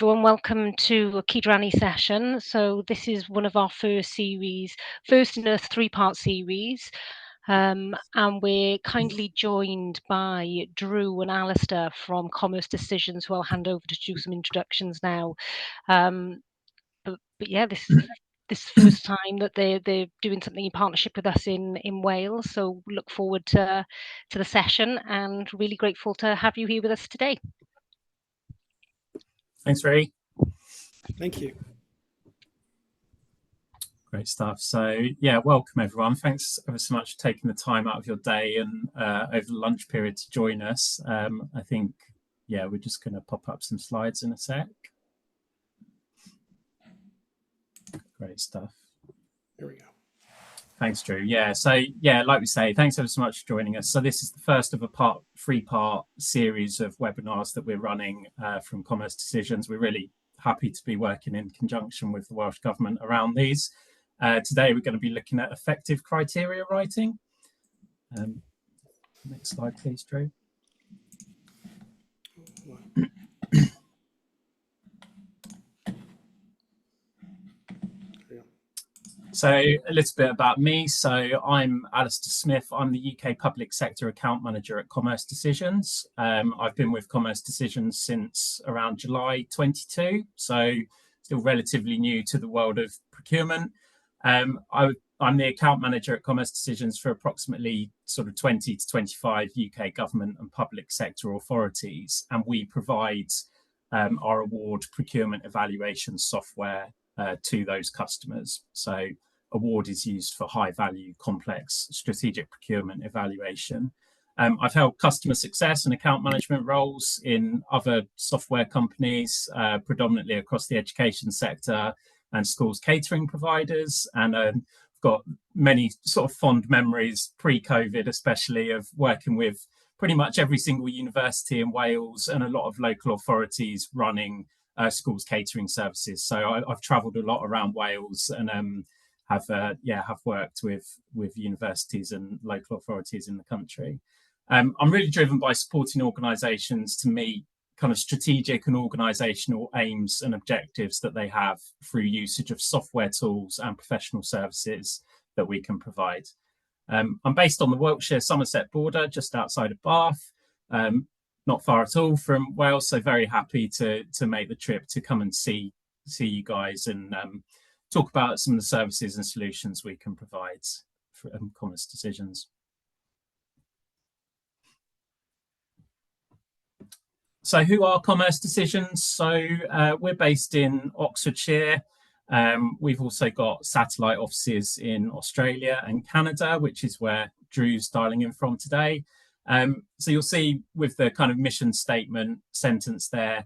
everyone, welcome to a Cydrannu session. So this is one of our first in a three-part series, and we're kindly joined by Drew and Alistair from Commerce Decisions, who I'll hand over to do some introductions now. But yeah, this is the first time that they're doing something in partnership with us in Wales. So look forward to the session, and really grateful to have you here with us today. Thanks, Ray. Thank you. Great stuff. So yeah, welcome everyone. Thanks ever so much for taking the time out of your day and over the lunch period to join us. I think, yeah, we're just going to pop up some slides in a sec. Great stuff. There we go. Thanks, Drew. Yeah, so yeah, like we say, thanks ever so much for joining us. So this is the first of a three-part series of webinars that we're running from Commerce Decisions. We're really happy to be working in conjunction with the Welsh Government around these. Today, we're going to be looking at effective criteria writing. Next slide, please, Drew. So a little bit about me. So I'm Alistair Smith. I'm the UK Public Sector Account Manager at Commerce Decisions. I've been with Commerce Decisions since around July 22, so still relatively new to the world of procurement. I'm the account manager at Commerce Decisions for approximately sort of 20 to 25 UK government and public sector authorities, and we provide our award procurement evaluation software to those customers. So award is used for high value, complex strategic procurement evaluation. I've held customer success and account management roles in other software companies, predominantly across the education sector and schools catering providers. And I've got many sort of fond memories pre-COVID, especially of working with pretty much every single university in Wales and a lot of local authorities running schools catering services. So I've travelled a lot around Wales and have worked with universities and local authorities in the country. I'm really driven by supporting organisations to meet kind of strategic and organisational aims and objectives that they have through usage of software tools and professional services that we can provide. I'm based on the Wiltshire-Somerset border, just outside of Bath. Not far at all from Wales, so very happy to make the trip to come and see you guys and talk about some of the services and solutions we can provide for Commerce Decisions. So who are Commerce Decisions? So we're based in Oxfordshire. We've also got satellite offices in Australia and Canada, which is where Drew's dialing in from today. So you'll see with the kind of mission statement sentence there,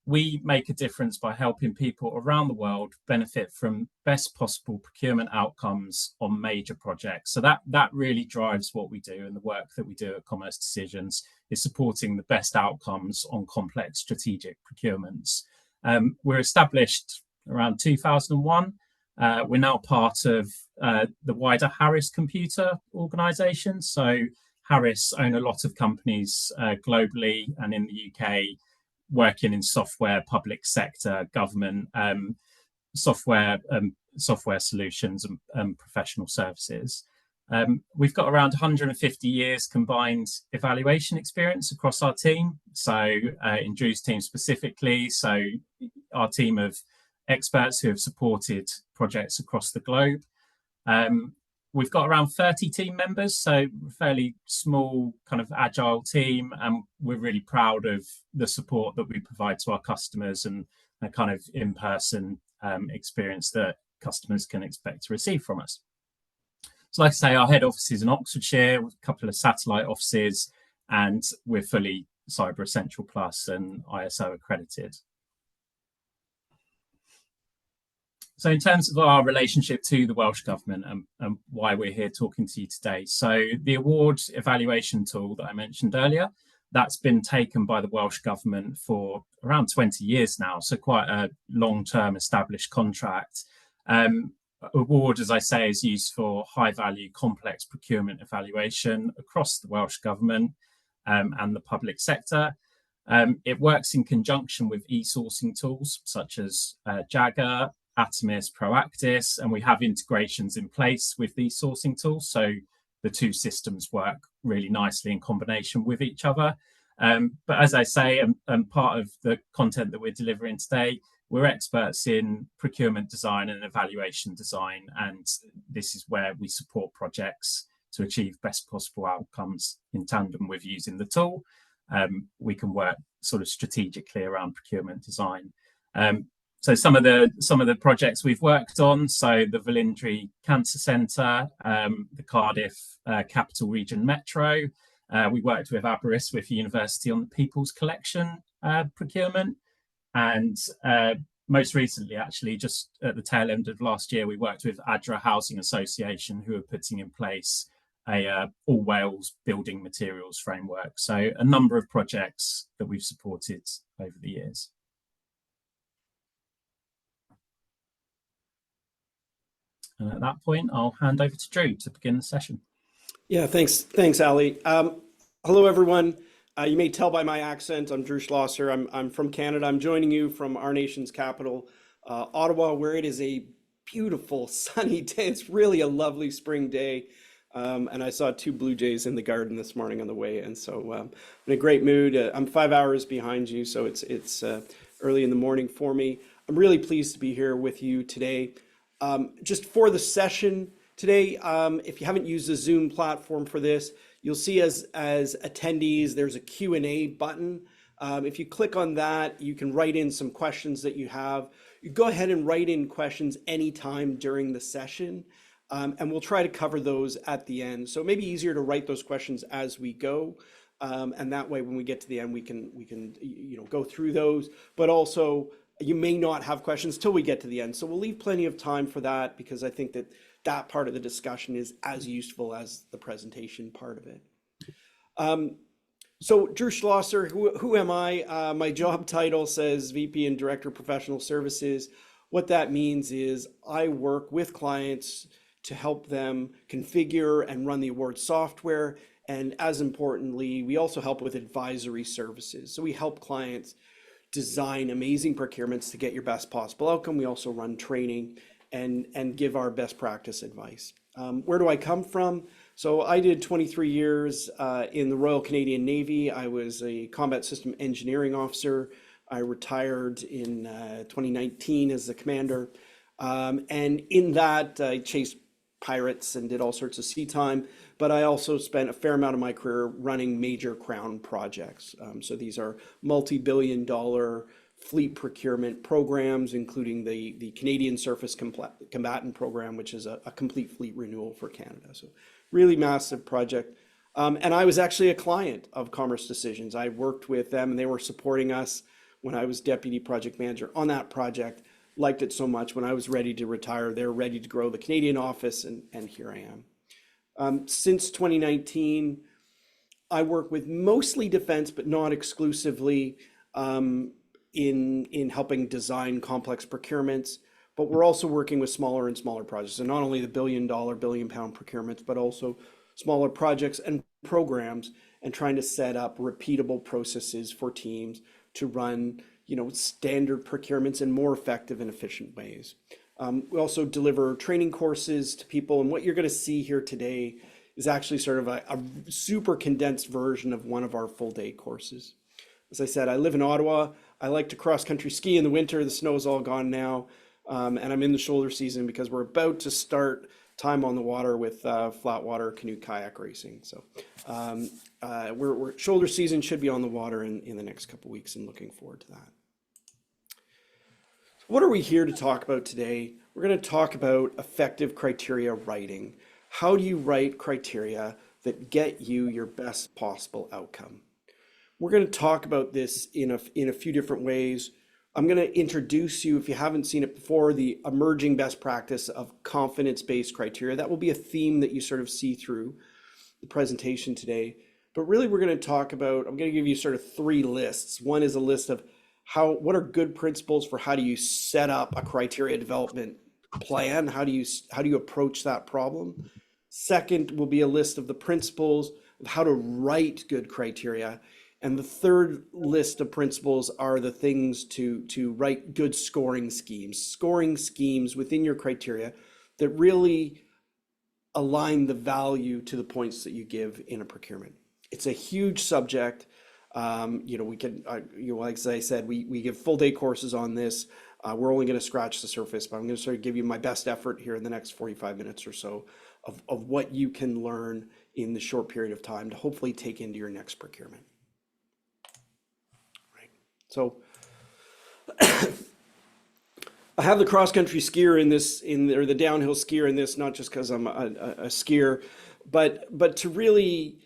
we make a difference by helping people around the world benefit from best possible procurement outcomes on major projects. So that really drives what we do, and the work that we do at Commerce Decisions is supporting the best outcomes on complex strategic procurements. We're established around 2001. We're now part of the wider Harris Computer organisation. So Harris own a lot of companies globally and in the UK working in software, public sector, government, software solutions and professional services. We've got around 150 years combined evaluation experience across our team. So in Drew's team specifically, so our team of experts who have supported projects across the globe. We've got around 30 team members, so a fairly small kind of agile team, and we're really proud of the support that we provide to our customers and the kind of in-person experience that customers can expect to receive from us. So like I say, our head office is in Oxfordshire with a couple of satellite offices, and we're fully Cyber Essential Plus and ISO accredited. So in terms of our relationship to the Welsh Government and why we're here talking to you today. So the award evaluation tool that I mentioned earlier, that's been taken by the Welsh Government for around 20 years now. So quite a long-term established contract. Award, as I say, is used for high-value complex procurement evaluation across the Welsh Government and the public sector. It works in conjunction with e-sourcing tools such as Jagger, Atomis, Proactis, and we have integrations in place with these sourcing tools. So the two systems work really nicely in combination with each other. But as I say, and part of the content that we're delivering today, we're experts in procurement design and evaluation design, and this is where we support projects to achieve best possible outcomes in tandem with using the tool. We can work sort of strategically around procurement design. So some of the projects we've worked on, so the Velindre Cancer Centre, the Cardiff Capital Region Metro. We worked with Aberystwyth with University on the People's Collection procurement. And most recently, actually, just at the tail end of last year, we worked with Adra Housing Association, who are putting in place a all Wales building materials framework. So a number of projects that we've supported over the years. And at that point, I'll hand over to Drew to begin the session. Yeah, thanks, Ali. Hello, everyone. You may tell by my accent, I'm Drew Schlosser. I'm from Canada. I'm joining you from our nation's capital, Ottawa, where it is a beautiful sunny day. It's really a lovely spring day. And I saw 2 blue jays in the garden this morning on the way in. So I'm in a great mood. I'm 5 hours behind you, so it's early in the morning for me. I'm really pleased to be here with you today. Just for the session today, if you haven't used the Zoom platform for this, you'll see as attendees, there's a Q&A button. If you click on that, you can write in some questions that you have. You go ahead and write in questions anytime during the session, and we'll try to cover those at the end. So it may be easier to write those questions as we go, and that way when we get to the end, we can go through those. But also, you may not have questions till we get to the end. So we'll leave plenty of time for that, because I think that part of the discussion is as useful as the presentation part of it. So Drew Schlosser, who am I? My job title says VP and Director of Professional Services. What that means is I work with clients to help them configure and run the award software. And as importantly, we also help with advisory services. So we help clients design amazing procurements to get your best possible outcome. We also run training and give our best practice advice. Where do I come from? So I did 23 years in the Royal Canadian Navy. I was a combat system engineering officer. I retired in 2019 as the commander. And in that, I chased pirates and did all sorts of sea time, but I also spent a fair amount of my career running major Crown projects. So these are multi-billion-dollar fleet procurement programs, including the Canadian Surface Combatant Program, which is a complete fleet renewal for Canada. So really massive project. And I was actually a client of Commerce Decisions. I worked with them and they were supporting us when I was deputy project manager on that project. Liked it so much. When I was ready to retire, they were ready to grow the Canadian office, and here I am. Since 2019, I work with mostly defense, but not exclusively, in helping design complex procurements, but we're also working with smaller and smaller projects. So not only the billion-dollar, billion-pound procurements, but also smaller projects and programs, and trying to set up repeatable processes for teams to run standard procurements in more effective and efficient ways. We also deliver training courses to people, and what you're going to see here today is actually sort of a super condensed version of one of our full-day courses. As I said, I live in Ottawa. I like to cross-country ski in the winter. The snow is all gone now, and I'm in the shoulder season because we're about to start time on the water with flat water canoe kayak racing. So we're shoulder season should be on the water in the next couple of weeks, and looking forward to that. What are we here to talk about today? We're going to talk about effective criteria writing. How do you write criteria that get you your best possible outcome? We're going to talk about this in a few different ways. I'm going to introduce you, if you haven't seen it before, the emerging best practice of confidence-based criteria. That will be a theme that you sort of see through the presentation today. But really, we're going to talk about, I'm going to give you sort of 3 lists. One is a list of what are good principles for how do you set up a criteria development plan? How do you approach that problem? Second will be a list of the principles of how to write good criteria. And the third list of principles are the things to write good scoring schemes within your criteria that really align the value to the points that you give in a procurement. It's a huge subject. We can, like I said, we give full day courses on this. We're only going to scratch the surface, but I'm going to sort of give you my best effort here in the next 45 minutes or so of what you can learn in the short period of time to hopefully take into your next procurement. Right. So I have the cross-country skier or the downhill skier in this, not just because I'm a skier, but to really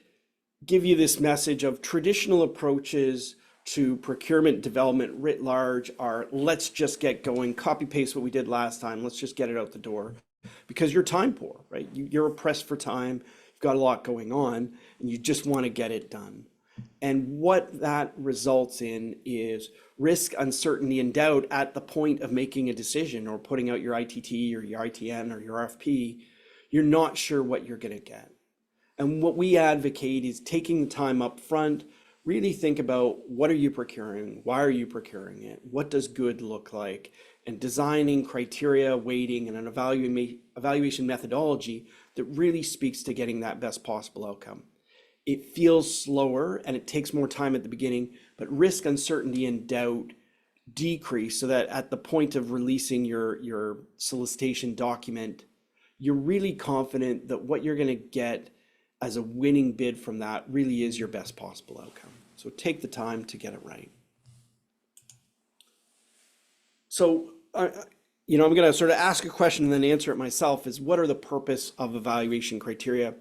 give you this message of traditional approaches to procurement development writ large are, let's just get going, copy paste what we did last time, let's just get it out the door, because you're time poor, right? You're pressed for time, you've got a lot going on, and you just want to get it done. And what that results in is risk, uncertainty, and doubt at the point of making a decision or putting out your ITT or your ITN or your RFP. You're not sure what you're going to get. And what we advocate is taking the time up front, really think about what are you procuring, why are you procuring it, what does good look like, and designing criteria, weighting, and an evaluation methodology that really speaks to getting that best possible outcome. It feels slower and it takes more time at the beginning, but risk, uncertainty, and doubt decrease so that at the point of releasing your solicitation document, you're really confident that what you're going to get as a winning bid from that really is your best possible outcome. So take the time to get it right. So, I'm going to sort of ask a question and then answer it myself, is what are the purpose of evaluation criteria?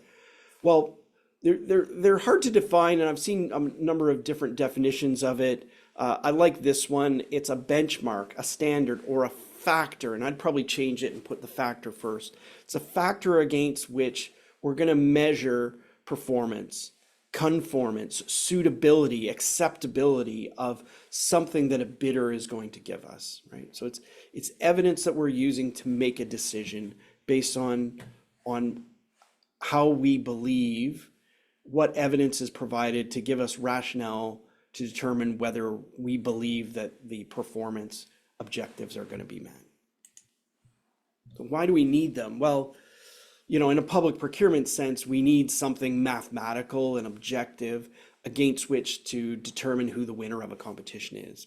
Well, they're hard to define, and I've seen a number of different definitions of it. I like this one. It's a benchmark, a standard, or a factor, and I'd probably change it and put the factor first. It's a factor against which we're going to measure performance, conformance, suitability, acceptability of something that a bidder is going to give us, right? So it's evidence that we're using to make a decision based on how we believe, what evidence is provided to give us rationale to determine whether we believe that the performance objectives are going to be met. So why do we need them? Well, in a public procurement sense, we need something mathematical and objective against which to determine who the winner of a competition is.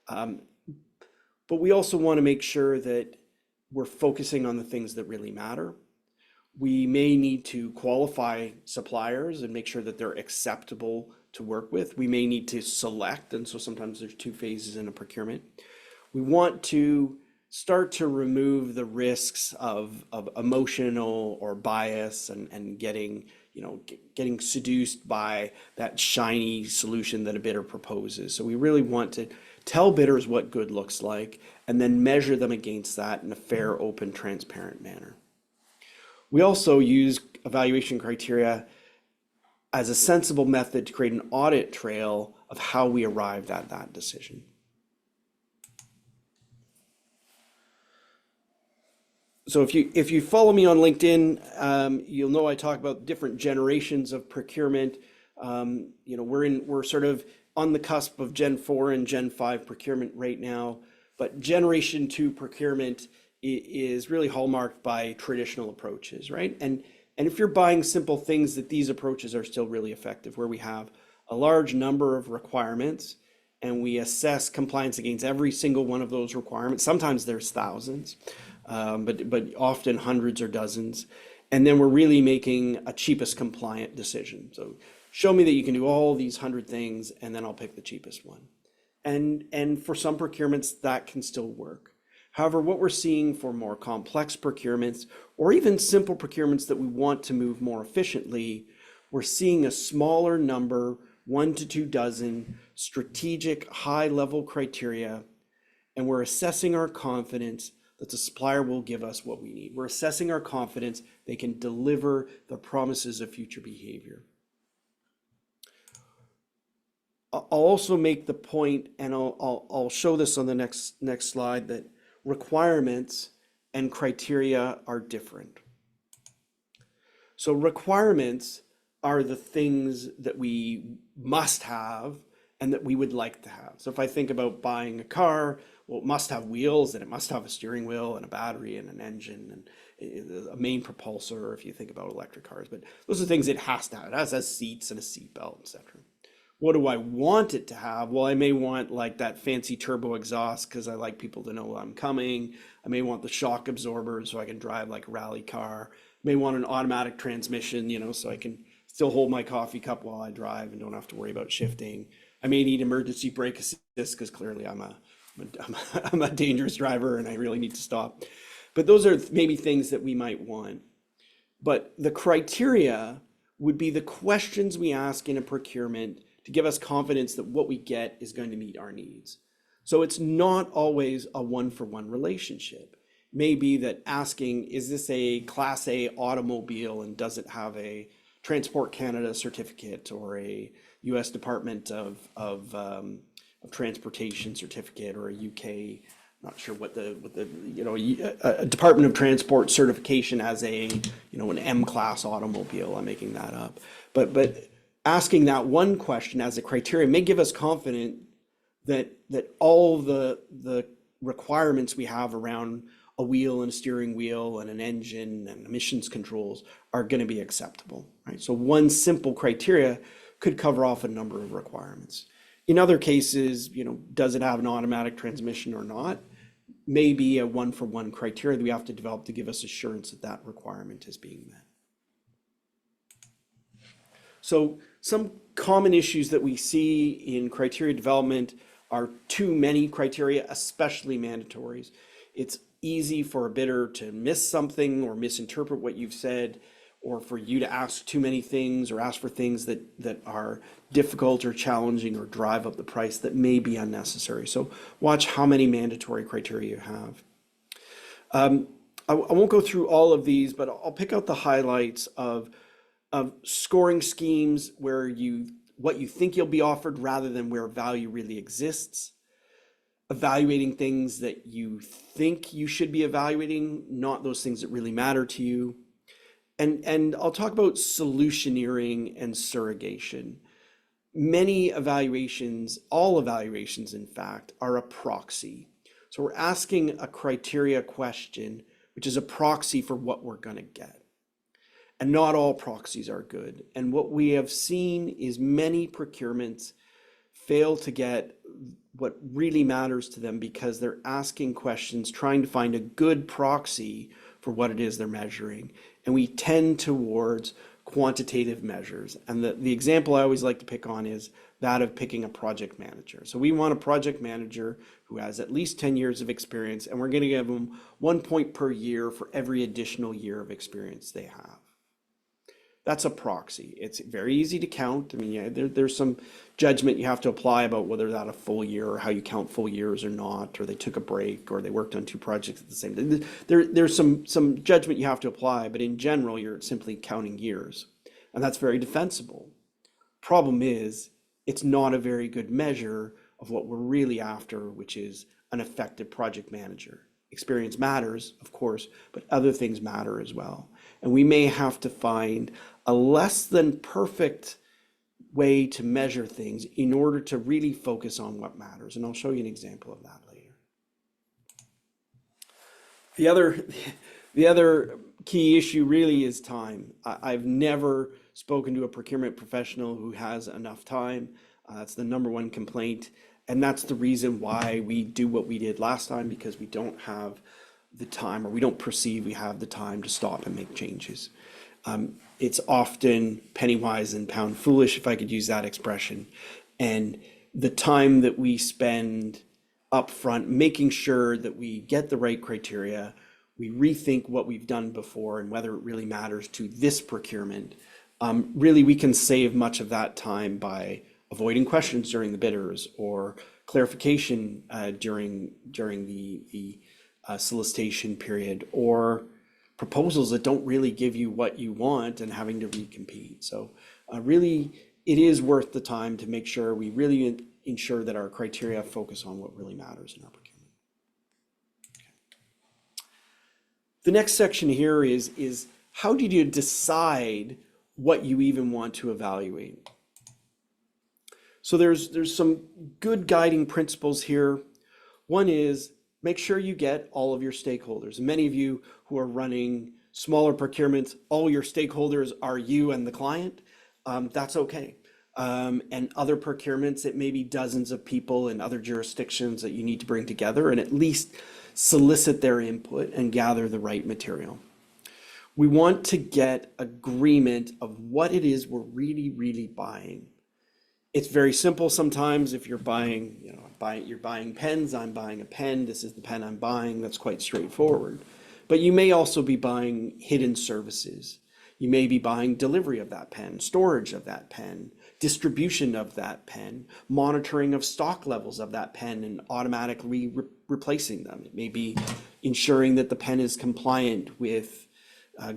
But we also want to make sure that we're focusing on the things that really matter. We may need to qualify suppliers and make sure that they're acceptable to work with. We may need to select, and so sometimes there's two phases in a procurement. We want to start to remove the risks of emotional or bias and getting seduced by that shiny solution that a bidder proposes. So we really want to tell bidders what good looks like and then measure them against that in a fair, open, transparent manner. We also use evaluation criteria as a sensible method to create an audit trail of how we arrived at that decision. So if you follow me on LinkedIn, you'll know I talk about different generations of procurement. We're sort of on the cusp of Gen 4 and Gen 5 procurement right now, but Generation 2 procurement is really hallmarked by traditional approaches, right? And if you're buying simple things, that these approaches are still really effective, where we have a large number of requirements and we assess compliance against every single one of those requirements. Sometimes there's thousands, but often hundreds or dozens. And then we're really making a cheapest compliant decision. So show me that you can do all these 100 things, and then I'll pick the cheapest one. And for some procurements, that can still work. However, what we're seeing for more complex procurements, or even simple procurements that we want to move more efficiently, we're seeing a smaller number, 1 to 2 dozen, strategic high-level criteria, and we're assessing our confidence that the supplier will give us what we need. We're assessing our confidence they can deliver the promises of future behavior. I'll also make the point, and I'll show this on the next slide, that requirements and criteria are different. So requirements are the things that we must have and that we would like to have. So if I think about buying a car, well, it must have wheels, and it must have a steering wheel and a battery and an engine and a main propulsor if you think about electric cars. But those are things it has to have. It has seats and a seat belt, etc. What do I want it to have? Well, I may want like that fancy turbo exhaust because I like people to know I'm coming. I may want the shock absorbers so I can drive like a rally car. I may want an automatic transmission, you know, so I can still hold my coffee cup while I drive and don't have to worry about shifting. I may need emergency brake assist because clearly I'm a dangerous driver and I really need to stop. But those are maybe things that we might want. But the criteria would be the questions we ask in a procurement to give us confidence that what we get is going to meet our needs. So it's not always a one-for-one relationship. It may be that asking, is this a Class A automobile and does it have a Transport Canada certificate or a US Department of Transportation certificate, or a UK, not sure what the you know, a Department of Transport certification as a, you know, an M-class automobile. I'm making that up, but asking that one question as a criteria may give us confidence that all the requirements we have around a wheel and a steering wheel and an engine and emissions controls are going to be acceptable, right? So one simple criteria could cover off a number of requirements. In other cases, you know, does it have an automatic transmission or not? Maybe a one-for-one criteria that we have to develop to give us assurance that that requirement is being met. So some common issues that we see in criteria development are too many criteria, especially mandatories. It's easy for a bidder to miss something or misinterpret what you've said, or for you to ask too many things or ask for things that are difficult or challenging or drive up the price that may be unnecessary. So watch how many mandatory criteria you have. I won't go through all of these, but I'll pick out the highlights of scoring schemes where what you think you'll be offered rather than where value really exists. Evaluating things that you think you should be evaluating, not those things that really matter to you. And I'll talk about solutioneering and surrogation. Many evaluations, all evaluations in fact, are a proxy. So we're asking a criteria question, which is a proxy for what we're going to get. And not all proxies are good. And what we have seen is many procurements fail to get what really matters to them because they're asking questions, trying to find a good proxy for what it is they're measuring. And we tend towards quantitative measures. And the example I always like to pick on is that of picking a project manager. So we want a project manager who has at least 10 years of experience, and we're going to give them 1 point per year for every additional year of experience they have. That's a proxy. It's very easy to count. I mean, yeah, there's some judgment you have to apply about whether that's a full year or how you count full years or not, or they took a break or they worked on 2 projects at the same time. There's some judgment you have to apply, but in general, you're simply counting years. And that's very defensible. Problem is, it's not a very good measure of what we're really after, which is an effective project manager. Experience matters, of course, but other things matter as well. And we may have to find a less than perfect way to measure things in order to really focus on what matters. And I'll show you an example of that later. The other key issue really is time. I've never spoken to a procurement professional who has enough time. That's the #1 complaint. And that's the reason why we do what we did last time, because we don't have the time, or we don't perceive we have the time to stop and make changes. It's often penny wise and pound foolish, if I could use that expression. And the time that we spend up front making sure that we get the right criteria, we rethink what we've done before and whether it really matters to this procurement. Really, we can save much of that time by avoiding questions during the bidders, or clarification during the solicitation period, or proposals that don't really give you what you want and having to recompete. So really, it is worth the time to make sure we really ensure that our criteria focus on what really matters in our procurement. Okay. The next section here is how did you decide what you even want to evaluate. So there's some good guiding principles here. One is make sure you get all of your stakeholders. Many of you who are running smaller procurements, all your stakeholders are you and the client. That's okay. And other procurements, it may be dozens of people in other jurisdictions that you need to bring together and at least solicit their input and gather the right material. We want to get agreement of what it is we're really buying. It's very simple sometimes. If you're buying, you're buying pens, I'm buying a pen, this is the pen I'm buying, that's quite straightforward. But you may also be buying hidden services. You may be buying delivery of that pen, storage of that pen, distribution of that pen, monitoring of stock levels of that pen and automatically replacing them. It may be ensuring that the pen is compliant with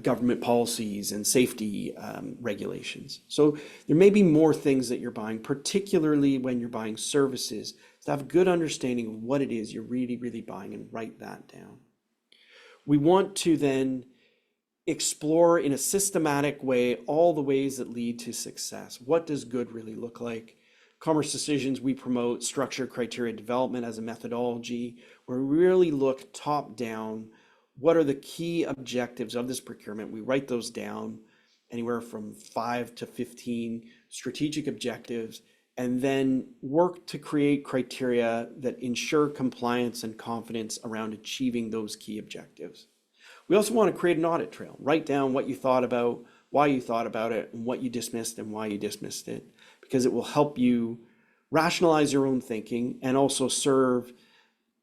government policies and safety regulations. So there may be more things that you're buying, particularly when you're buying services, to have a good understanding of what it is you're really buying and write that down. We want to then explore in a systematic way all the ways that lead to success. What does good really look like? Commerce Decisions, we promote structured criteria development as a methodology where we really look top down. What are the key objectives of this procurement? We write those down, anywhere from 5 to 15 strategic objectives, and then work to create criteria that ensure compliance and confidence around achieving those key objectives. We also want to create an audit trail. Write down what you thought about, why you thought about it, and what you dismissed and why you dismissed it, because it will help you rationalize your own thinking and also serve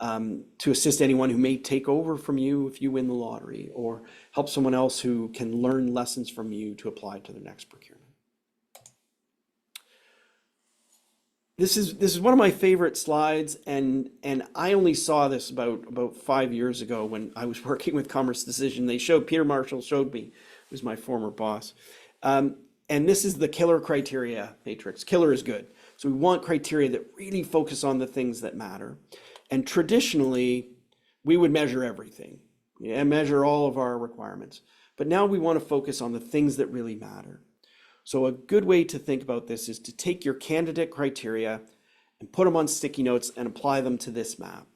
to assist anyone who may take over from you if you win the lottery, or help someone else who can learn lessons from you to apply to their next procurement. This is one of my favorite slides, and I only saw this about 5 years ago when I was working with Commerce Decision. Peter Marshall showed me, who's my former boss. And this is the killer criteria matrix. Killer is good. So we want criteria that really focus on the things that matter. And traditionally, we would measure everything and measure all of our requirements. But now we want to focus on the things that really matter. So a good way to think about this is to take your candidate criteria and put them on sticky notes and apply them to this map.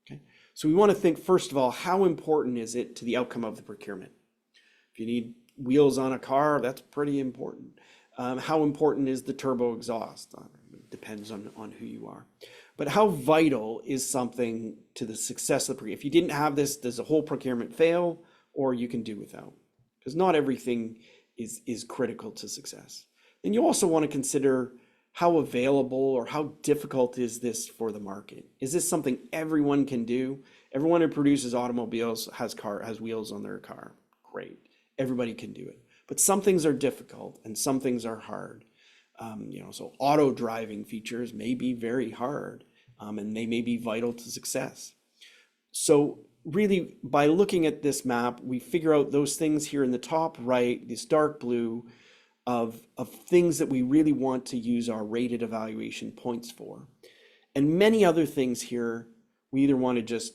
Okay? So we want to think, first of all, how important is it to the outcome of the procurement? If you need wheels on a car, that's pretty important. How important is the turbo exhaust? It depends on who you are. But how vital is something to the success of the procurement? If you didn't have this, does the whole procurement fail, or you can do without? Because not everything is critical to success. Then you also want to consider how available or how difficult is this for the market? Is this something everyone can do? Everyone who produces automobiles has wheels on their car. Great, everybody can do it. But some things are difficult and some things are hard. So auto driving features may be very hard, and they may be vital to success. So really, by looking at this map, we figure out those things here in the top right, this dark blue, of things that we really want to use our rated evaluation points for. And many other things here, we either want to just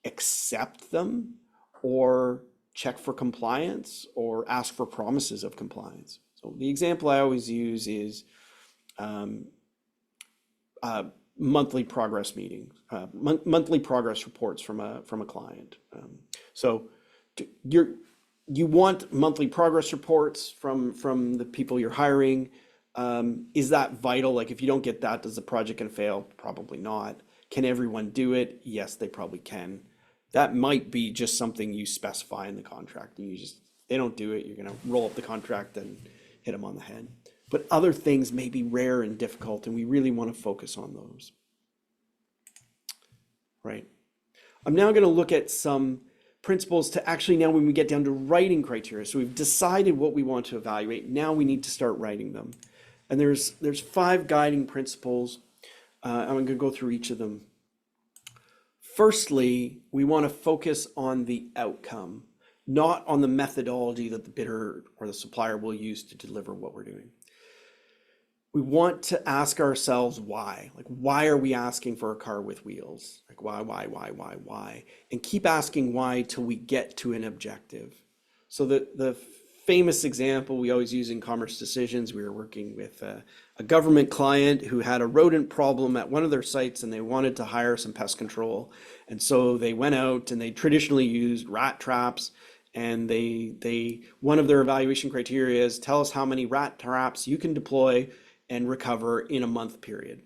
accept them or check for compliance or ask for promises of compliance. So the example I always use is monthly progress meetings, monthly progress reports from a client. So you want monthly progress reports from the people you're hiring. Is that vital? Like, if you don't get that, does the project gonna fail? Probably not. Can everyone do it? Yes, they probably can. That might be just something you specify in the contract, and they don't do it, you're gonna roll up the contract and hit them on the head. But other things may be rare and difficult, and we really want to focus on those. Right. I'm now going to look at some principles to actually, now when we get down to writing criteria. So we've decided what we want to evaluate. Now we need to start writing them. And there's 5 guiding principles. I'm going to go through each of them. Firstly, we want to focus on the outcome, not on the methodology that the bidder or the supplier will use to deliver what we're doing. We want to ask ourselves why. Like, why are we asking for a car with wheels? Like, why? And keep asking why till we get to an objective. So that the famous example we always use in commerce decisions. We were working with a government client who had a rodent problem at one of their sites, and they wanted to hire some pest control. And so they went out and they traditionally used rat traps. And one of their evaluation criteria is tell us how many rat traps you can deploy and recover in a month period.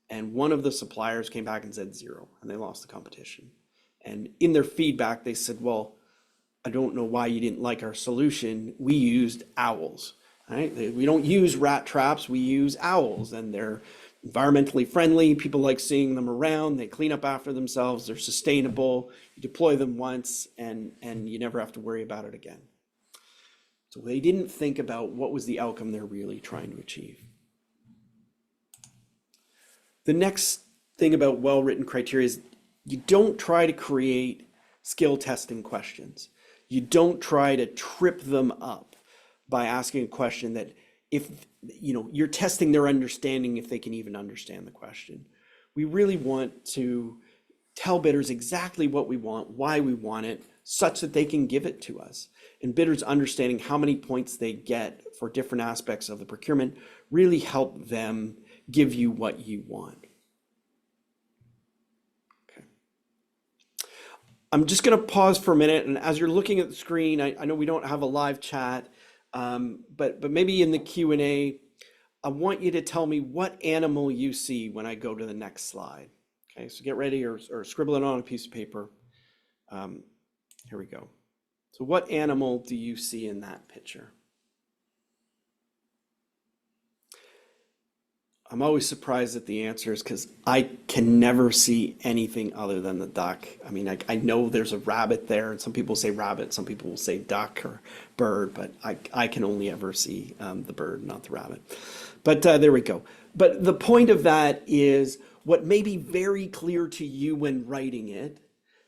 And one of the suppliers came back and said 0, and they lost the competition. And in their feedback, they said, well, I don't know why you didn't like our solution. We used owls, right? We don't use rat traps, we use owls, and they're environmentally friendly. People like seeing them around. They clean up after themselves. They're sustainable. You deploy them once and you never have to worry about it again. So they didn't think about what was the outcome they're really trying to achieve. The next thing about well-written criteria is you don't try to create skill testing questions. You don't try to trip them up by asking a question that if you're testing their understanding if they can even understand the question. We really want to tell bidders exactly what we want, why we want it, such that they can give it to us. And bidders understanding how many points they get for different aspects of the procurement really help them give you what you want. Okay. I'm just going to pause for a minute, and as you're looking at the screen, I know we don't have a live chat, but maybe in the Q&A, I want you to tell me what animal you see when I go to the next slide. Okay, so get ready or scribble it on a piece of paper. Here we go. So what animal do you see in that picture? I'm always surprised at the answers because I can never see anything other than the duck. I mean, I know there's a rabbit there, and some people say rabbit, some people will say duck or bird, but I can only ever see the bird, not the rabbit. But there we go. But the point of that is what may be very clear to you when writing it,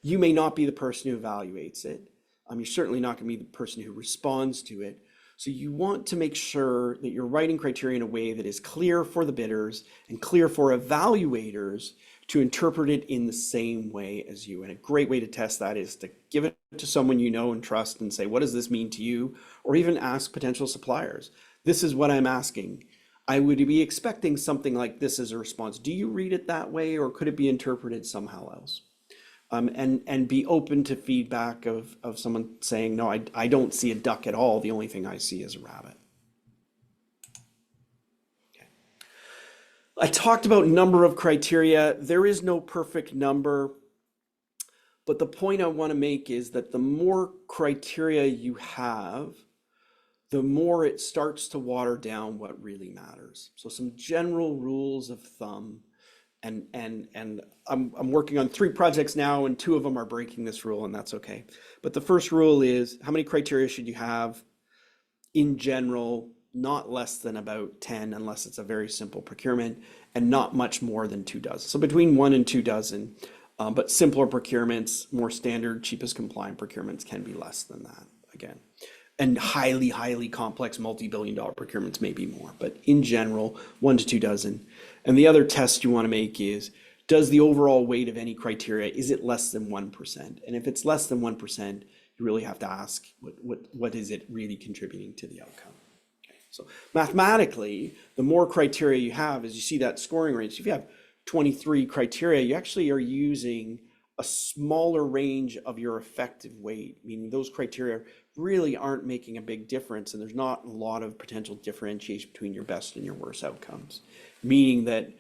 you may not be the person who evaluates it. You're certainly not going to be the person who responds to it. So you want to make sure that you're writing criteria in a way that is clear for the bidders and clear for evaluators to interpret it in the same way as you. And a great way to test that is to give it to someone you know and trust and say, what does this mean to you? Or even ask potential suppliers. This is what I'm asking. I would be expecting something like this as a response. Do you read it that way, or could it be interpreted somehow else? And be open to feedback of someone saying, no, I don't see a duck at all. The only thing I see is a rabbit. Okay. I talked about number of criteria. There is no perfect number, but the point I want to make is that the more criteria you have, the more it starts to water down what really matters. So some general rules of thumb. And I'm working on 3 projects now, and 2 of them are breaking this rule, and that's okay. But the first rule is, how many criteria should you have? In general, not less than about 10, unless it's a very simple procurement, and not much more than 2 dozen. So between 1 and 2 dozen, but simpler procurements, more standard, cheapest compliant procurements can be less than that, again. And highly, highly complex multi-billion-dollar procurements may be more, but in general, 1 to 2 dozen. And the other test you want to make is, does the overall weight of any criteria, is it less than 1%? And if it's less than 1%, you really have to ask, what is it really contributing to the outcome? Okay. So mathematically, the more criteria you have, as you see that scoring range, if you have 23 criteria, you actually are using a smaller range of your effective weight, meaning those criteria really aren't making a big difference, and there's not a lot of potential differentiation between your best and your worst outcomes, meaning that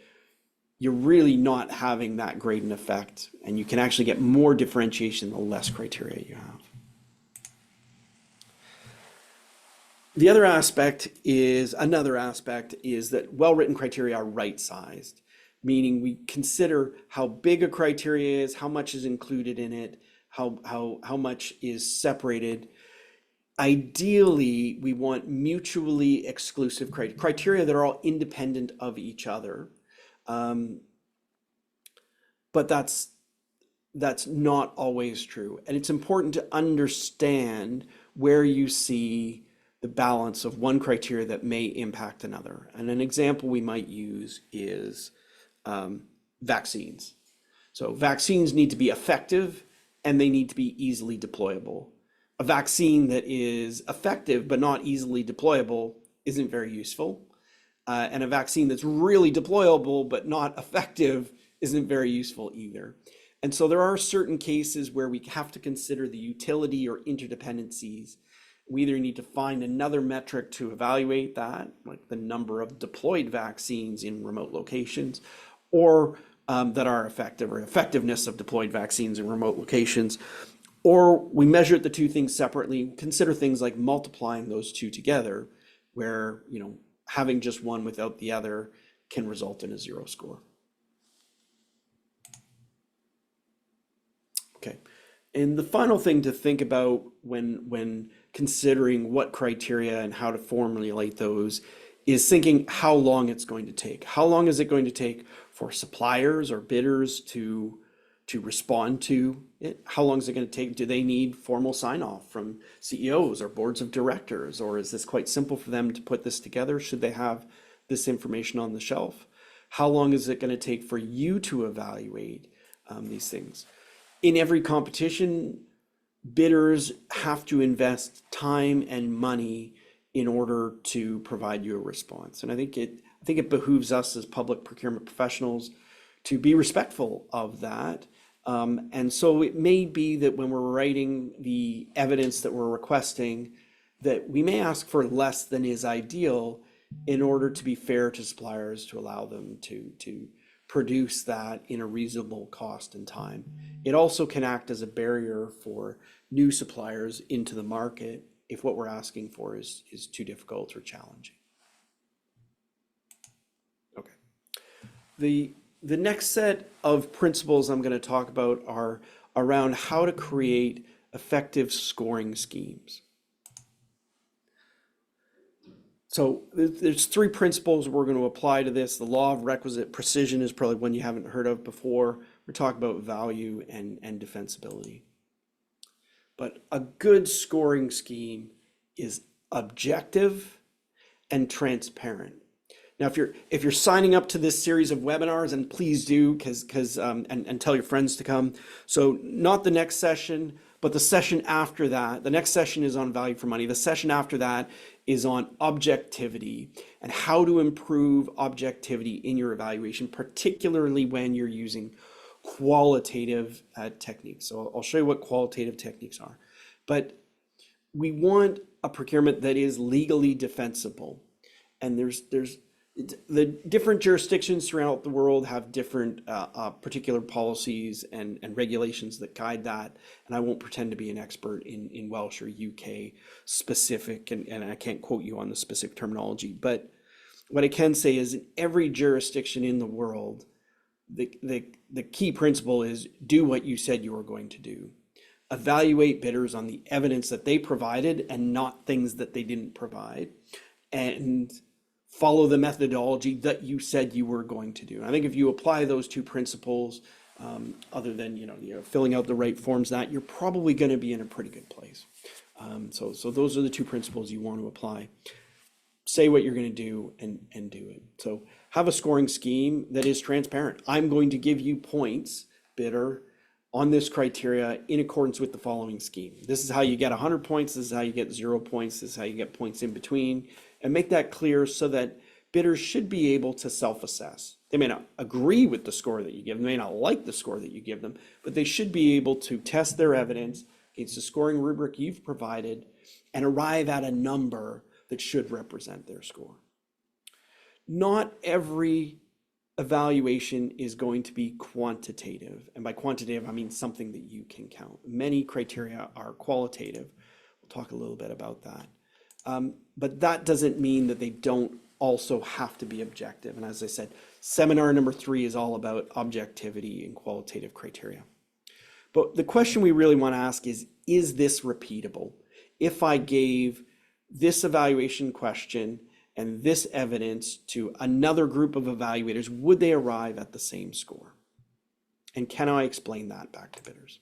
you're really not having that great an effect, and you can actually get more differentiation the less criteria you have. Another aspect is that well-written criteria are right-sized, meaning we consider how big a criteria is, how much is included in it, how much is separated. Ideally, we want mutually exclusive criteria that are all independent of each other. But that's not always true. And it's important to understand where you see the balance of one criteria that may impact another. And an example we might use is vaccines. So vaccines need to be effective and they need to be easily deployable. a vaccine that is effective but not easily deployable isn't very useful. And a vaccine that's really deployable but not effective isn't very useful either. And so there are certain cases where we have to consider the utility or interdependencies. We either need to find another metric to evaluate that, like the number of deployed vaccines in remote locations, or that are effective, or effectiveness of deployed vaccines in remote locations, or we measure the two things separately, consider things like multiplying those two together, where, you know, having just one without the other can result in a 0 score. Okay, and the final thing to think about when considering what criteria and how to formulate those is thinking how long it's going to take. How long is it going to take for suppliers or bidders to respond to it? How long is it going to take? Do they need formal sign-off from CEOs or boards of directors? Or is this quite simple for them to put this together? Should they have this information on the shelf? How long is it going to take for you to evaluate these things? In every competition, bidders have to invest time and money in order to provide you a response. And I think it behooves us as public procurement professionals to be respectful of that. And so it may be that when we're writing the evidence that we're requesting, that we may ask for less than is ideal in order to be fair to suppliers, to allow them to produce that in a reasonable cost and time. It also can act as a barrier for new suppliers into the market if what we're asking for is too difficult or challenging. Okay. The next set of principles I'm going to talk about are around how to create effective scoring schemes. So there's 3 principles we're going to apply to this. The law of requisite precision is probably one you haven't heard of before. We're talking about value and defensibility. But a good scoring scheme is objective and transparent. Now, if you're signing up to this series of webinars, and please do, and tell your friends to come. So not the next session, but the session after that. The next session is on value for money. The session after that is on objectivity and how to improve objectivity in your evaluation, particularly when you're using qualitative techniques. So I'll show you what qualitative techniques are. But we want a procurement that is legally defensible. And there's the different jurisdictions throughout the world have different particular policies and regulations that guide that. And I won't pretend to be an expert in Welsh or UK specific, and I can't quote you on the specific terminology. But what I can say is in every jurisdiction in the world, the key principle is do what you said you were going to do. Evaluate bidders on the evidence that they provided and not things that they didn't provide. And follow the methodology that you said you were going to do. And I think if you apply those 2 principles, other than filling out the right forms, that you're probably going to be in a pretty good place. So those are the 2 principles you want to apply. Say what you're going to do and do it. So have a scoring scheme that is transparent. I'm going to give you points, bidder, on this criteria in accordance with the following scheme. This is how you get 100 points. This is how you get 0 points. This is how you get points in between. And make that clear so that bidders should be able to self-assess. They may not agree with the score that you give them, they may not like the score that you give them, but they should be able to test their evidence against the scoring rubric you've provided and arrive at a number that should represent their score. Not every evaluation is going to be quantitative. And by quantitative, I mean something that you can count. Many criteria are qualitative. We'll talk a little bit about that. But that doesn't mean that they don't also have to be objective. And as I said, seminar number 3 is all about objectivity and qualitative criteria. But the question we really want to ask is this repeatable? If I gave this evaluation question and this evidence to another group of evaluators, would they arrive at the same score? And can I explain that back to bidders?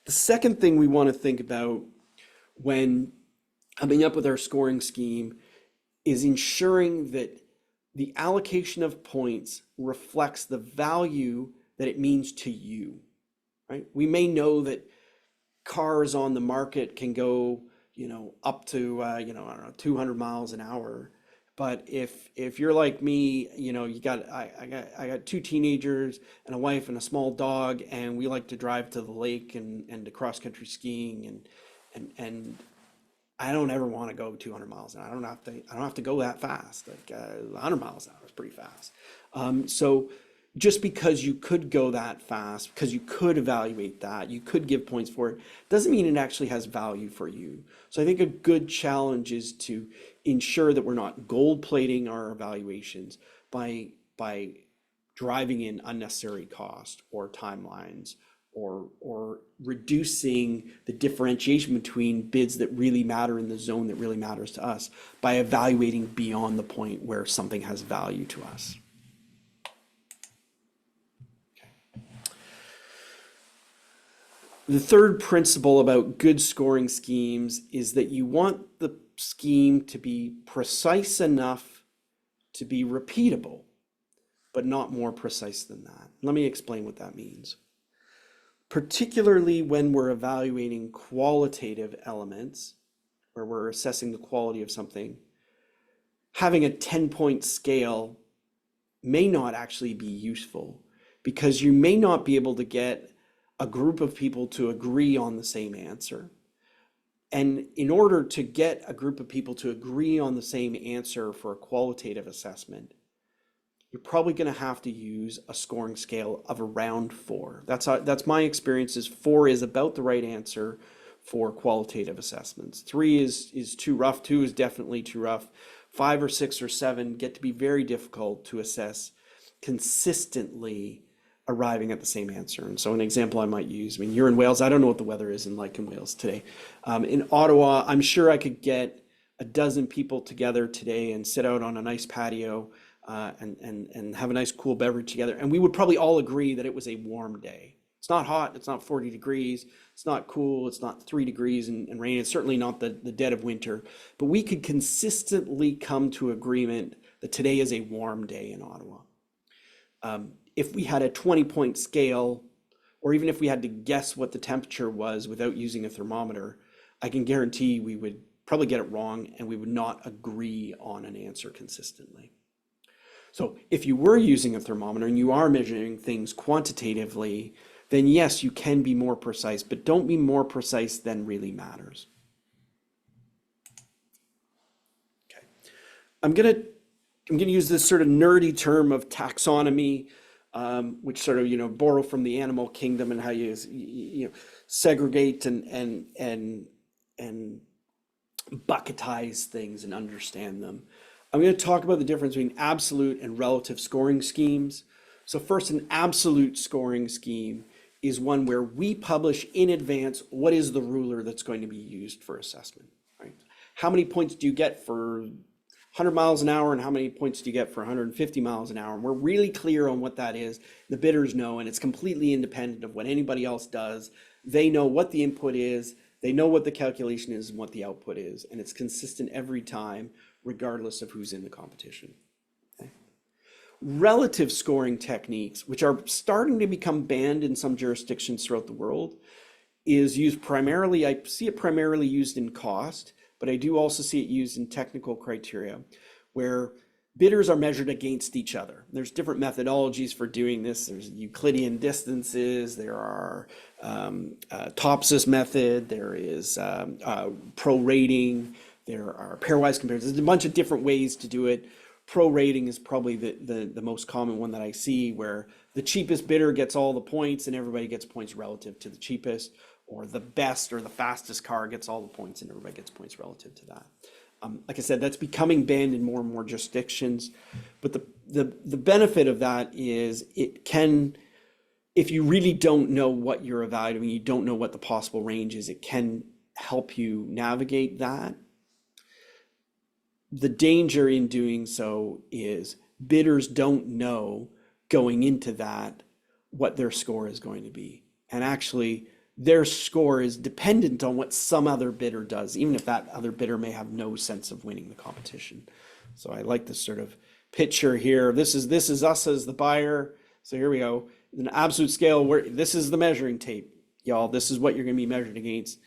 The second thing we want to think about when coming up with our scoring scheme is ensuring that the allocation of points reflects the value that it means to you, right? We may know that cars on the market can go, up to, I don't know, 200 miles an hour. But if you're like me, I got two teenagers and a wife and a small dog, and we like to drive to the lake and to cross country skiing, and I don't ever want to go 200 miles an hour. I don't have to go that fast. Like 100 miles an hour is pretty fast. So just because you could go that fast, because you could evaluate that, you could give points for it, doesn't mean it actually has value for you. So I think a good challenge is to ensure that we're not gold plating our evaluations by driving in unnecessary cost or timelines, or reducing the differentiation between bids that really matter in the zone that really matters to us by evaluating beyond the point where something has value to us. The third principle about good scoring schemes is that you want the scheme to be precise enough to be repeatable, but not more precise than that. Let me explain what that means. Particularly when we're evaluating qualitative elements, where we're assessing the quality of something, having a 10-point scale may not actually be useful, because you may not be able to get a group of people to agree on the same answer. And in order to get a group of people to agree on the same answer for a qualitative assessment, you're probably going to have to use a scoring scale of around 4. That's my experience. Is 4 is about the right answer for qualitative assessments. 3 is too rough. 2 is definitely too rough. 5 or 6 or 7 get to be very difficult to assess consistently arriving at the same answer. And so an example I might use, you're in Wales. I don't know what the weather is in Wales today. In Ottawa, I'm sure I could get a dozen people together today and sit out on a nice patio and have a nice cool beverage together. And we would probably all agree that it was a warm day. It's not hot. It's not 40 degrees. It's not cool. It's not 3 degrees and rain. It's certainly not the dead of winter. But we could consistently come to agreement that today is a warm day in Ottawa. If we had a 20-point scale, or even if we had to guess what the temperature was without using a thermometer, I can guarantee we would probably get it wrong and we would not agree on an answer consistently. So if you were using a thermometer and you are measuring things quantitatively, then yes, you can be more precise, but don't be more precise than really matters. Okay. I'm gonna use this sort of nerdy term of taxonomy, which sort of borrow from the animal kingdom and how you segregate and bucketize things and understand them. I'm going to talk about the difference between absolute and relative scoring schemes. So first, an absolute scoring scheme is one where we publish in advance what is the ruler that's going to be used for assessment, right? How many points do you get for 100 miles an hour and how many points do you get for 150 miles an hour? And we're really clear on what that is. The bidders know, and it's completely independent of what anybody else does. They know what the input is, they know what the calculation is and what the output is, and it's consistent every time, regardless of who's in the competition. Okay. Relative scoring techniques, which are starting to become banned in some jurisdictions throughout the world, is used primarily, I see it primarily used in cost, but I do also see it used in technical criteria, where bidders are measured against each other. There's different methodologies for doing this. There's Euclidean distances, there are Topsis method, there is prorating, there are pairwise comparisons. There's a bunch of different ways to do it. Prorating is probably the most common one that I see, where the cheapest bidder gets all the points and everybody gets points relative to the cheapest, or the best or the fastest car gets all the points and everybody gets points relative to that. Like I said, that's becoming banned in more and more jurisdictions. But the benefit of that is it can, if you really don't know what you're evaluating, you don't know what the possible range is, it can help you navigate that. The danger in doing so is bidders don't know going into that what their score is going to be. And actually, their score is dependent on what some other bidder does, even if that other bidder may have no sense of winning the competition. So I like this sort of picture here. This is us as the buyer. So here we go. An absolute scale where this is the measuring tape. y'all, this is what you're going to be measured against.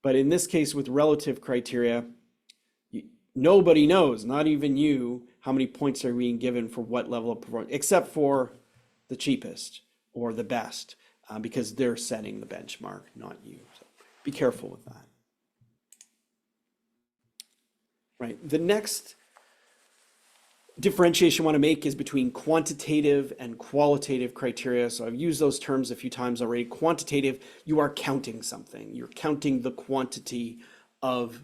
But in this case, with relative criteria, nobody knows, not even you, how many points are being given for what level of performance, except for the cheapest or the best, because they're setting the benchmark, not you. So be careful with that. Right. The next differentiation I want to make is between quantitative and qualitative criteria. So I've used those terms a few times already. Quantitative, you are counting something. You're counting the quantity of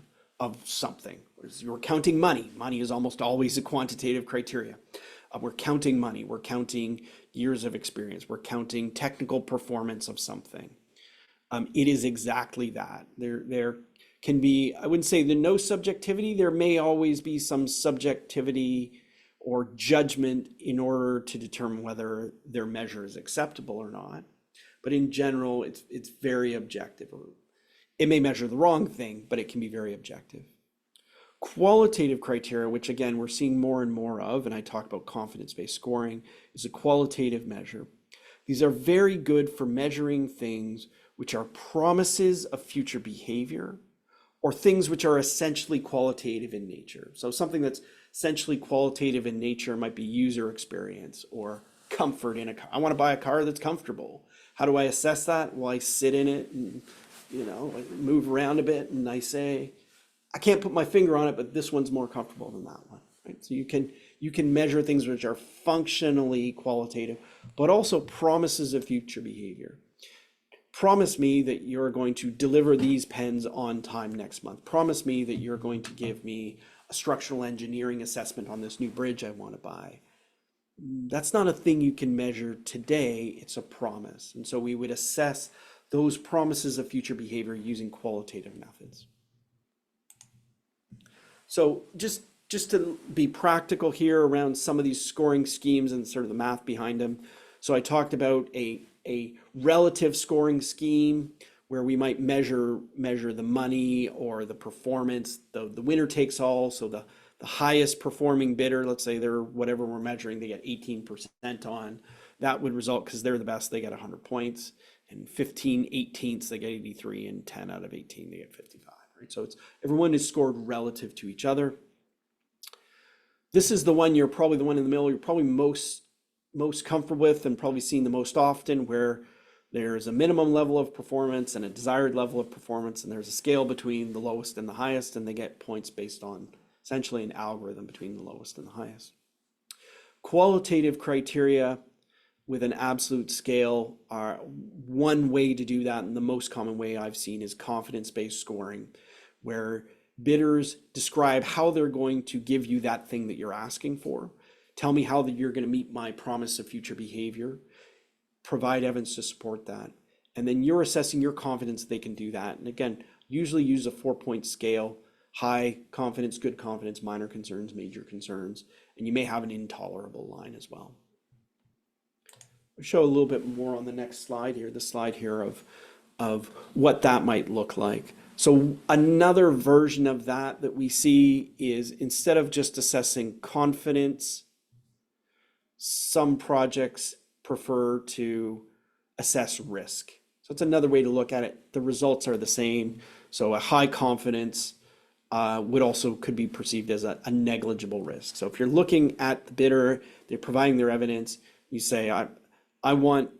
something. You're counting money. Money is almost always a quantitative criteria. We're counting money. We're counting years of experience. We're counting technical performance of something. It is exactly that. There can be, I wouldn't say there's no subjectivity. There may always be some subjectivity or judgment in order to determine whether their measure is acceptable or not. But in general, it's very objective. It may measure the wrong thing, but it can be very objective. Qualitative criteria, which again, we're seeing more and more of, and I talked about confidence-based scoring, is a qualitative measure. These are very good for measuring things which are promises of future behavior or things which are essentially qualitative in nature. So something that's essentially qualitative in nature might be user experience or comfort in a car. I want to buy a car that's comfortable. How do I assess that? Well, I sit in it and, move around a bit, and I say, I can't put my finger on it, but this one's more comfortable than that one, right? So you can measure things which are functionally qualitative, but also promises of future behavior. Promise me that you're going to deliver these pens on time next month. Promise me that you're going to give me a structural engineering assessment on this new bridge I want to buy. That's not a thing you can measure today, it's a promise. And so we would assess those promises of future behavior using qualitative methods. So just to be practical here around some of these scoring schemes and sort of the math behind them. So I talked about a relative scoring scheme where we might measure the money or the performance, the winner takes all. So the highest performing bidder, let's say they're whatever we're measuring, they get 18% on. That would result, because they're the best, they get 100 points. And 15 18ths, they get 83, and 10 out of 18, they get 55. Right? So everyone is scored relative to each other. This is the one you're probably the one in the middle you're probably most comfortable with and probably seen the most often, where there's a minimum level of performance and a desired level of performance, and there's a scale between the lowest and the highest, and they get points based on essentially an algorithm between the lowest and the highest. Qualitative criteria with an absolute scale are one way to do that, and the most common way I've seen is confidence-based scoring, where bidders describe how they're going to give you that thing that you're asking for. Tell me how you're going to meet my promise of future behavior. Provide evidence to support that. And then you're assessing your confidence they can do that. And again, usually use a 4-point scale: high confidence, good confidence, minor concerns, major concerns. And you may have an intolerable line as well. I'll show a little bit more on the next slide here, the slide here of what that might look like. So another version of that we see is, instead of just assessing confidence, some projects prefer to assess risk. So it's another way to look at it. The results are the same. So a high confidence could be perceived as a negligible risk. So if you're looking at the bidder, they're providing their evidence, you say, I want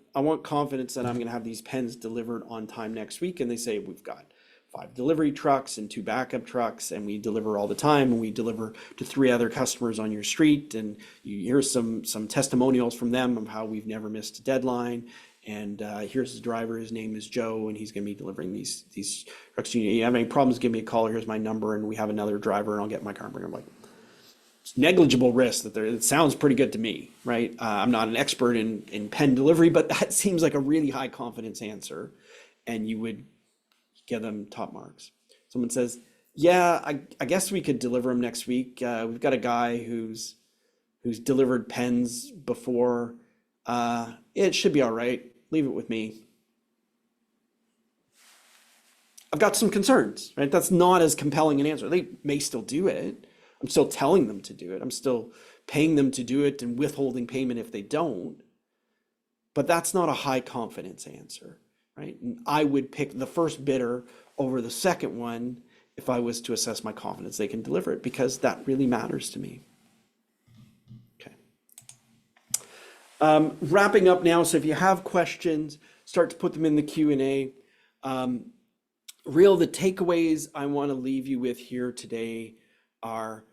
confidence that I'm going to have these pens delivered on time next week. And they say, we've got 5 delivery trucks and 2 backup trucks, and we deliver all the time, and we deliver to 3 other customers on your street, and you hear some testimonials from them of how we've never missed a deadline. And here's the driver, his name is Joe, and he's going to be delivering these trucks to you. You have any problems, give me a call, here's my number, and we have another driver, and I'll get my car and bring him. Like, it's negligible risk that it sounds pretty good to me, right? I'm not an expert in pen delivery, but that seems like a really high confidence answer, and you would give them top marks. Someone says, yeah, I guess we could deliver them next week. We've got a guy who's delivered pens before. It should be all right. Leave it with me. I've got some concerns, right? That's not as compelling an answer. They may still do it. I'm still telling them to do it. I'm still paying them to do it and withholding payment if they don't. But that's not a high confidence answer, right? And I would pick the first bidder over the second one if I was to assess my confidence they can deliver it, because that really matters to me. Okay. Wrapping up now, so if you have questions, start to put them in the Q&A. The takeaways I want to leave you with here today are: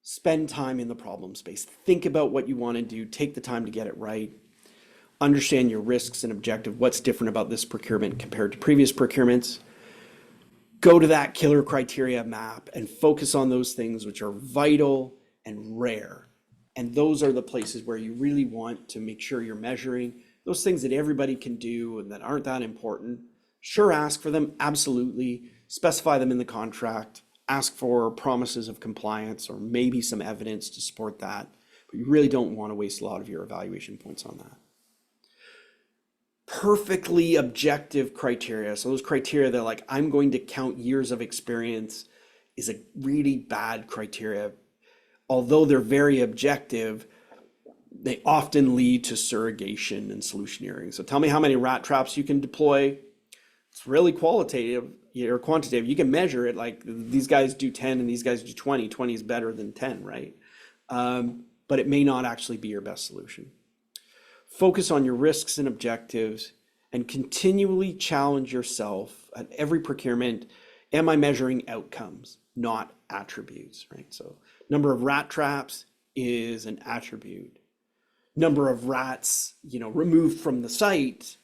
spend time in the problem space. Think about what you want to do. Take the time to get it right. Understand your risks and objective. What's different about this procurement compared to previous procurements? Go to that killer criteria map and focus on those things which are vital and rare. And those are the places where you really want to make sure you're measuring those things that everybody can do and that aren't that important. Sure, ask for them, absolutely. Specify them in the contract. Ask for promises of compliance or maybe some evidence to support that. But you really don't want to waste a lot of your evaluation points on that. Perfectly objective criteria. So those criteria that, like, I'm going to count years of experience, is a really bad criteria. Although they're very objective, they often lead to surrogation and solutioneering. So tell me how many rat traps you can deploy. It's really qualitative or quantitative. You can measure it, like these guys do 10 and these guys do 20. 20 is better than 10, right? But it may not actually be your best solution. Focus on your risks and objectives and continually challenge yourself at every procurement. Am I measuring outcomes, not attributes, right? So number of rat traps is an attribute. Number of rats, removed from the site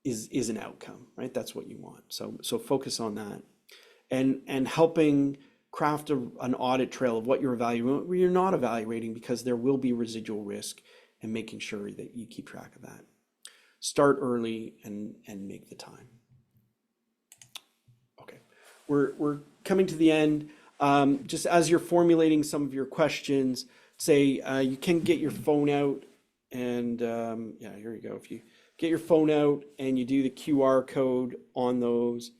is an outcome, right? That's what you want. So focus on that, and helping craft an audit trail of what you're evaluating, what you're not evaluating, because there will be residual risk, and making sure that you keep track of that. Start early and make the time. Okay, we're coming to the end. Just as you're formulating some of your questions, say you can get your phone out, and yeah, here you go. If you get your phone out and you do the QR code on those,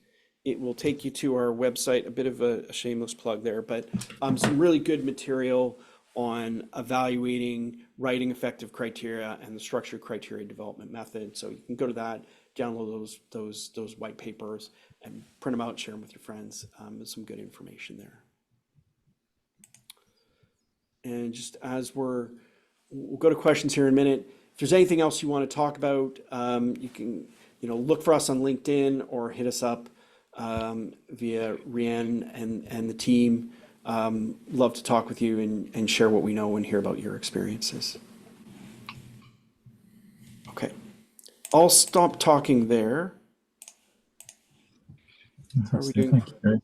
it will take you to our website. A bit of a shameless plug there, but some really good material on evaluating writing effective criteria and the structured criteria development method. So you can go to that, download those white papers, and print them out, share them with your friends. There's some good information there. And just as we'll go to questions here in a minute. If there's anything else you want to talk about, you can look for us on LinkedIn or hit us up via Rhiannon and the team. Love to talk with you and share what we know and hear about your experiences. Okay, I'll stop talking there. How are we doing? Thank you.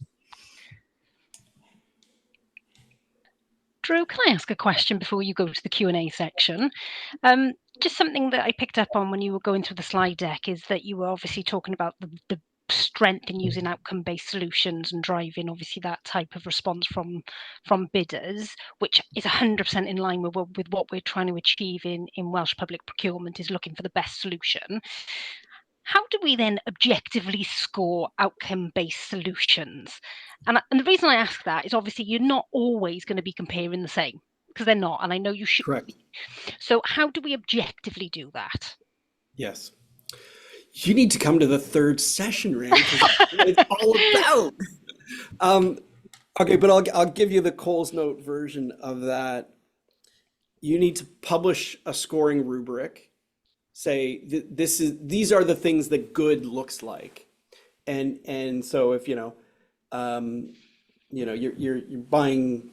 Drew, can I ask a question before you go to the Q&A section? Just something that I picked up on when you were going through the slide deck is that you were obviously talking about the strength in using outcome-based solutions and driving obviously that type of response from bidders, which is 100% in line with what we're trying to achieve in Welsh public procurement, is looking for the best solution. How do we then objectively score outcome-based solutions? And the reason I ask that is obviously you're not always going to be comparing the same, because they're not, and I know you should. Correct. So how do we objectively do that? Yes. You need to come to the third session, Rand, because that's what it's all about. Okay, but I'll give you the Coles Note version of that. You need to publish a scoring rubric. Say these are the things that good looks like, and so if you're buying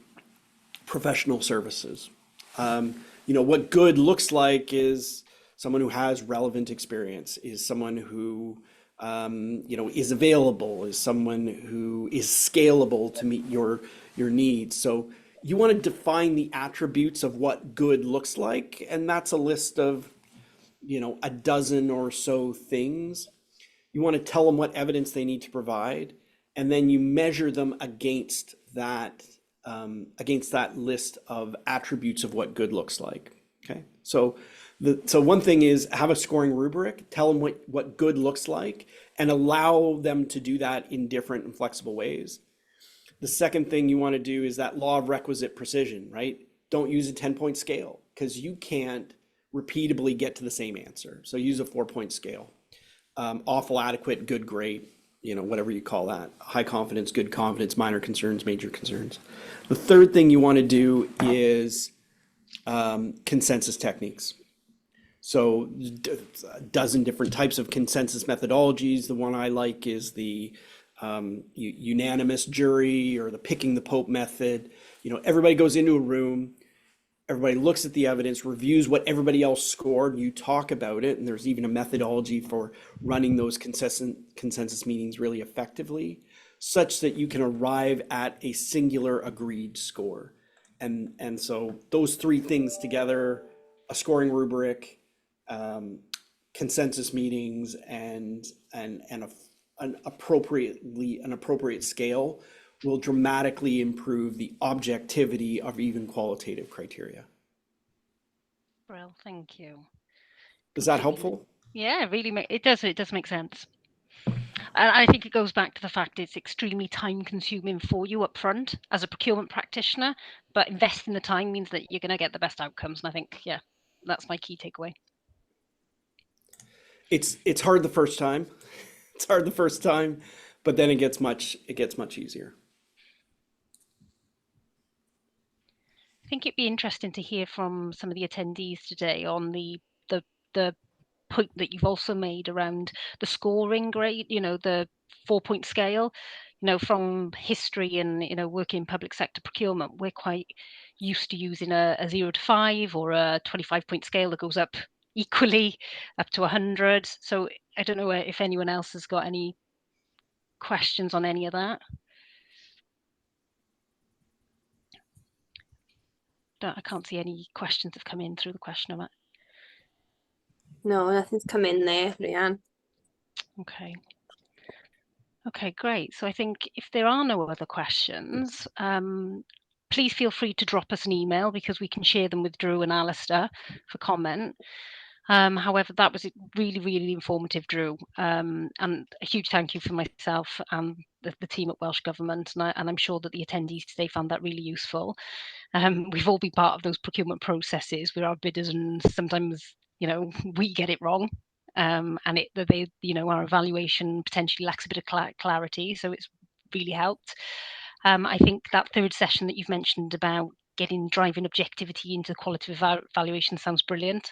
professional services, what good looks like is someone who has relevant experience, is someone who is available, is someone who is scalable to meet your needs. So you want to define the attributes of what good looks like, and that's a list of a dozen or so things. You want to tell them what evidence they need to provide, and then you measure them against that list of attributes of what good looks like. Okay, so one thing is have a scoring rubric, tell them what good looks like, and allow them to do that in different and flexible ways. The second thing you want to do is that law of requisite precision, right? Don't use a 10-point scale, because you can't repeatably get to the same answer. So use a 4-point scale. awful, adequate, good, great, whatever you call that. High confidence, good confidence, minor concerns, major concerns. The third thing you want to do is consensus techniques. So a dozen different types of consensus methodologies. The one I like is the unanimous jury or the picking the Pope method. Everybody goes into a room, everybody looks at the evidence, reviews what everybody else scored, you talk about it, and there's even a methodology for running those consensus meetings really effectively, such that you can arrive at a singular agreed score. And so those three things together, a scoring rubric, consensus meetings, and an appropriate scale will dramatically improve the objectivity of even qualitative criteria. Well, thank you. Is that helpful? Yeah, it does make sense. And I think it goes back to the fact it's extremely time consuming for you up front as a procurement practitioner, but investing the time means that you're going to get the best outcomes. And I think, yeah, that's my key takeaway. It's hard the first time. It's hard the first time, but then it gets much easier. I think it'd be interesting to hear from some of the attendees today on the point that you've also made around the scoring grade, the 4-point scale. From history and working in public sector procurement, we're quite used to using a 0 to 5 or a 25-point scale that goes up equally up to 100. So I don't know if anyone else has got any questions on any of that. I can't see any questions have come in through the question of it. No, nothing's come in there, Leanne. Okay, great. So I think if there are no other questions, please feel free to drop us an email because we can share them with Drew and Alistair for comment. However, that was really, really informative, Drew. And a huge thank you for myself and the team at Welsh Government. And I'm sure that the attendees today found that really useful. We've all been part of those procurement processes with our bidders, and sometimes, we get it wrong. And our evaluation potentially lacks a bit of clarity. So it's really helped. I think that third session that you've mentioned about driving objectivity into qualitative evaluation sounds brilliant.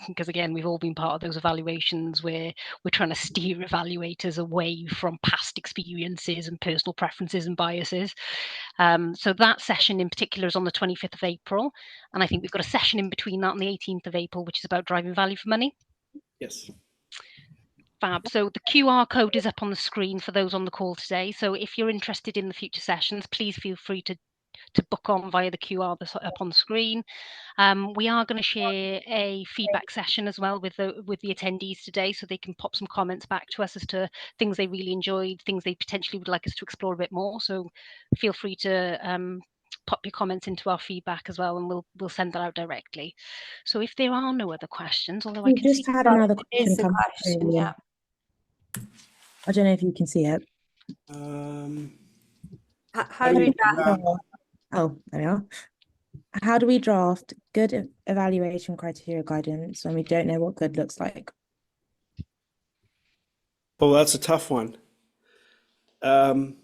Because again, we've all been part of those evaluations where we're trying to steer evaluators away from past experiences and personal preferences and biases. So that session in particular is on the 25th of April. And I think we've got a session in between that on the 18th of April, which is about driving value for money. Yes. Fab. So the QR code is up on the screen for those on the call today. So if you're interested in the future sessions, please feel free to book on via the QR that's up on the screen. We are going to share a feedback session as well with the attendees today, so they can pop some comments back to us as to things they really enjoyed, things they potentially would like us to explore a bit more. So feel free to pop your comments into our feedback as well, and we'll send that out directly. So if there are no other questions, although I can just see had another question It's a come question, through. yeah. I don't know if you can see it. How do we draft? Oh, there we are. How do we draft good evaluation criteria guidance when we don't know what good looks like? Well, that's a tough one. Talk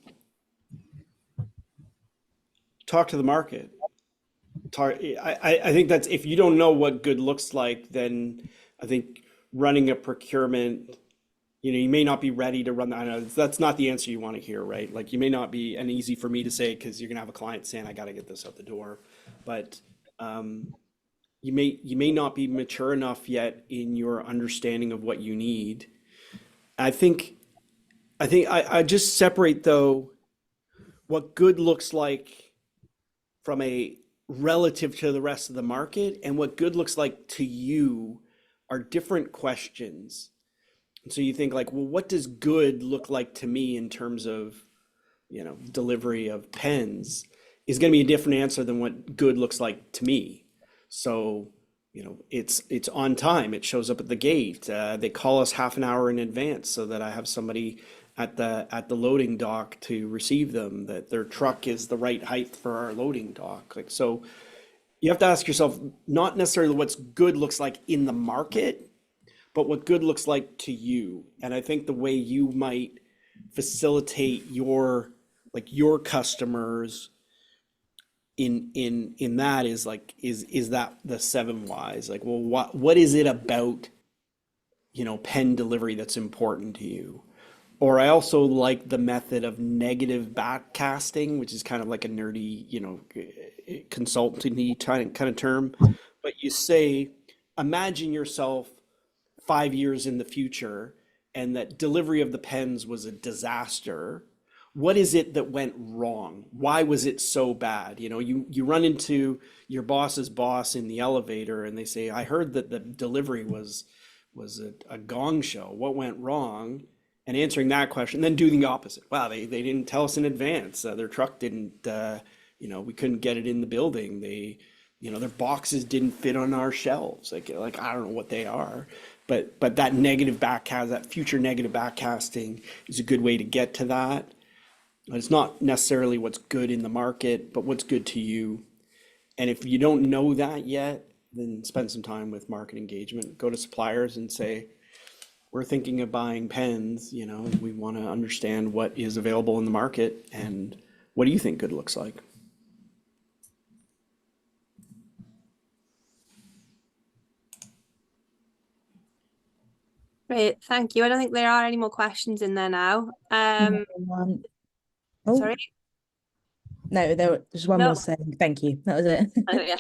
to the market. I think that's, if you don't know what good looks like, then I think running a procurement, you may not be ready to run that. I know that's not the answer you want to hear, right? Like, you may not be, and easy for me to say, because you're gonna have a client saying, I got to get this out the door. But you may not be mature enough yet in your understanding of what you need. I think I just separate, though, what good looks like from a relative to the rest of the market, and what good looks like to you are different questions. And so you think like, well, what does good look like to me in terms of, delivery of pens is going to be a different answer than what good looks like to me. So, it's on time. It shows up at the gate. They call us half an hour in advance so that I have somebody at the loading dock to receive them, that their truck is the right height for our loading dock. Like, so you have to ask yourself, not necessarily what's good looks like in the market, but what good looks like to you. And I think the way you might facilitate your customers in that is like is that the 7 whys? Like, well, what is it about, you know, pen delivery that's important to you? Or I also like the method of negative backcasting, which is kind of like a nerdy, you know, consultancy kind of term. But you say, imagine yourself 5 years in the future and that delivery of the pens was a disaster. What is it that went wrong? Why was it so bad? You know, you run into your boss's boss in the elevator and they say, I heard that the delivery was a gong show. What went wrong? And answering that question, then doing the opposite. Wow, they didn't tell us in advance. Their truck didn't, you know, we couldn't get it in the building. They, you know, their boxes didn't fit on our shelves. Like I don't know what they are, but that negative backcast, that future negative backcasting is a good way to get to that. It's not necessarily what's good in the market, but what's good to you. And if you don't know that yet, then spend some time with market engagement. Go to suppliers and say, we're thinking of buying pens, you know, we want to understand what is available in the market and what do you think good looks like? Great, thank you. I don't think there are any more questions in there now. Oh, Sorry? no, there was one No. more saying thank you. That was it. Oh, yeah.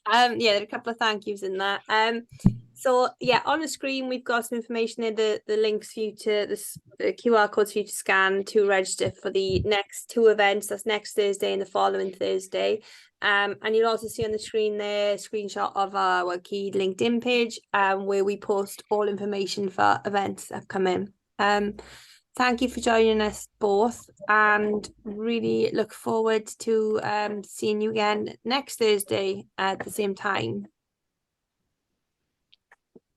Yeah, there are a couple of thank yous in there. So yeah, on the screen we've got some information there, the links for you to the QR codes for you to scan to register for the next 2 events. That's next Thursday and the following Thursday. And you'll also see on the screen there a screenshot of our key LinkedIn page, where we post all information for events that come in. Thank you for joining us both, and really look forward to seeing you again next Thursday at the same time.